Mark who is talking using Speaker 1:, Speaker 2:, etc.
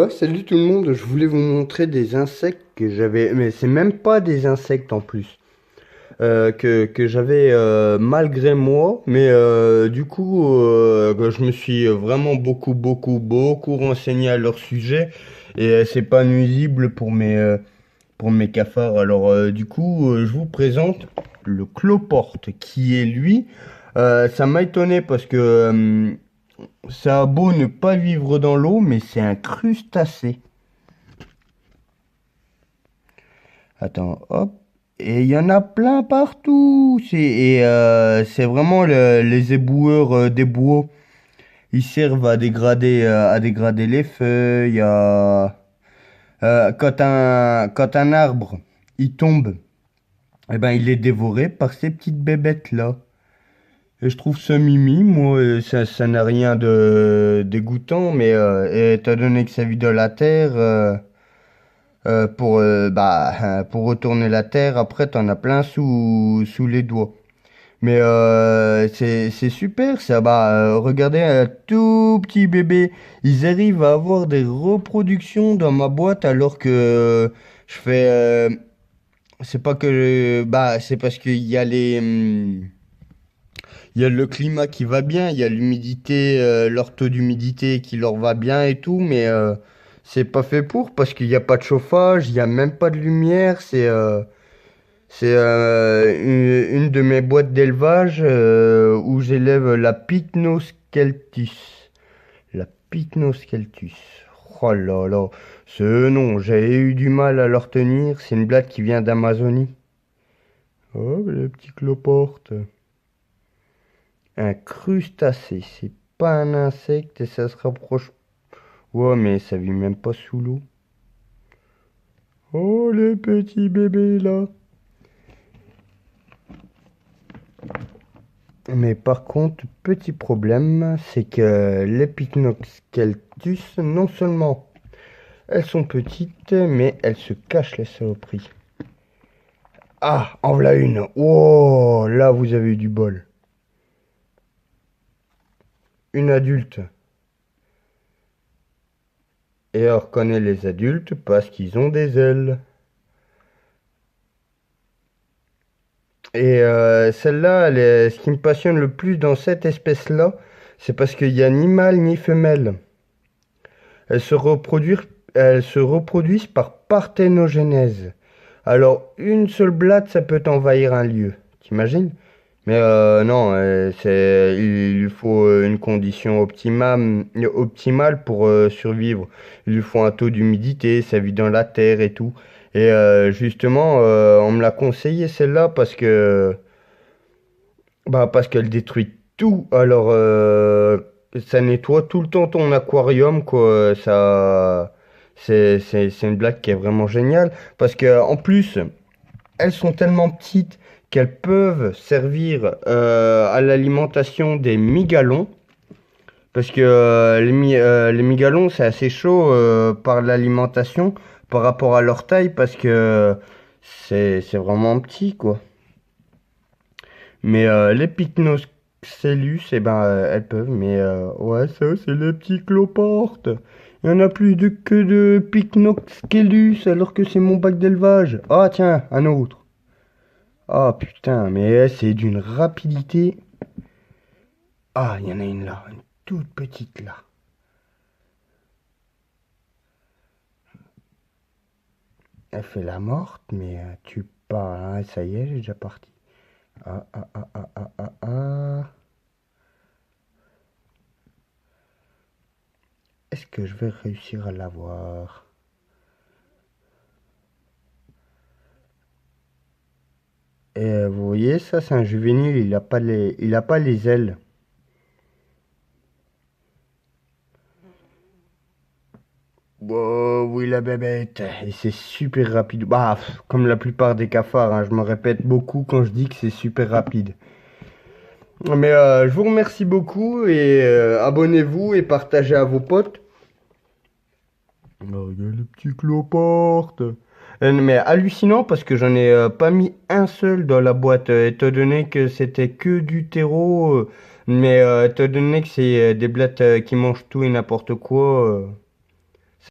Speaker 1: Ouais, salut tout le monde. Je voulais vous montrer des insectes que j'avais, mais c'est même pas des insectes en plus, que j'avais malgré moi. Mais du coup, que je me suis vraiment beaucoup renseigné à leur sujet et c'est pas nuisible pour mes cafards. Alors du coup, je vous présente le cloporte qui est lui. Ça m'a étonné parce que ça a beau ne pas vivre dans l'eau, mais c'est un crustacé. Attends, hop. Et il y en a plein partout. C'est vraiment les éboueurs des bois. Ils servent à dégrader les feuilles. Quand un arbre il tombe, eh ben, il est dévoré par ces petites bébêtes-là. Et je trouve ça mimi, moi, ça n'a rien de dégoûtant, mais étant donné que ça vit dans la terre, pour retourner la terre, après, t'en as plein sous les doigts. Mais c'est super ça. Regardez un tout petit bébé. Ils arrivent à avoir des reproductions dans ma boîte alors que je fais. C'est pas que. C'est parce qu'il y a il y a le climat qui va bien, il y a l'humidité, leur taux d'humidité qui leur va bien et tout, mais c'est pas fait pour parce qu'il n'y a pas de chauffage, il n'y a même pas de lumière. C'est une de mes boîtes d'élevage où j'élève la Pycnosceltus. La Pycnosceltus. Oh là là, ce nom, j'ai eu du mal à le retenir. C'est une blague qui vient d'Amazonie. Oh, le petit cloporte. Un crustacé, c'est pas un insecte et ça se rapproche. Ouais, mais ça vit même pas sous l'eau. Oh, les petits bébés là. Mais par contre, petit problème, c'est que les Pycnoceltus, non seulement elles sont petites, mais elles se cachent les saloperies. Ah, en voilà une. Oh, là vous avez eu du bol. Une adulte. Et on reconnaît les adultes parce qu'ils ont des ailes. Et celle-là, ce qui me passionne le plus dans cette espèce-là, c'est parce qu'il n'y a ni mâle ni femelle. Elles se reproduisent, elles se reproduisent par parthénogenèse. Alors, une seule blatte, ça peut envahir un lieu. T'imagines? Mais non, il lui faut une condition optimale pour survivre. Il lui faut un taux d'humidité, ça vit dans la terre et tout. Et justement, on me l'a conseillé celle-là parce qu'elle détruit tout. Alors, ça nettoie tout le temps ton aquarium, quoi. C'est une blague qui est vraiment géniale parce que en plus, elles sont tellement petites qu'elles peuvent servir à l'alimentation des migalons. Parce que les migalons, c'est assez chaud par l'alimentation par rapport à leur taille parce que c'est vraiment petit, quoi. Mais les Pycnocelus, eh ben, elles peuvent. Mais ouais, ça, c'est les petits cloportes. Il y en a plus que de Pycnocelus alors que c'est mon bac d'élevage. Ah, tiens, un autre. Ah, putain, mais c'est d'une rapidité. Ah, il y en a une là, une toute petite là. Elle fait la morte, mais tu pars, hein, ça y est, j'ai déjà parti. Ah, ah, ah, ah, ah, ah, ah. Est-ce que je vais réussir à l'avoir? Et vous voyez, ça, c'est un juvénile, il a pas les ailes. Wow, oui, la bébête. Et c'est super rapide. Comme la plupart des cafards, hein, je me répète beaucoup quand je dis que c'est super rapide. Mais je vous remercie beaucoup et abonnez-vous et partagez à vos potes. Oh, regarde le petit cloporte. Mais hallucinant parce que j'en ai pas mis un seul dans la boîte, étant donné que c'était que du terreau. Mais étant donné que c'est des blattes qui mangent tout et n'importe quoi.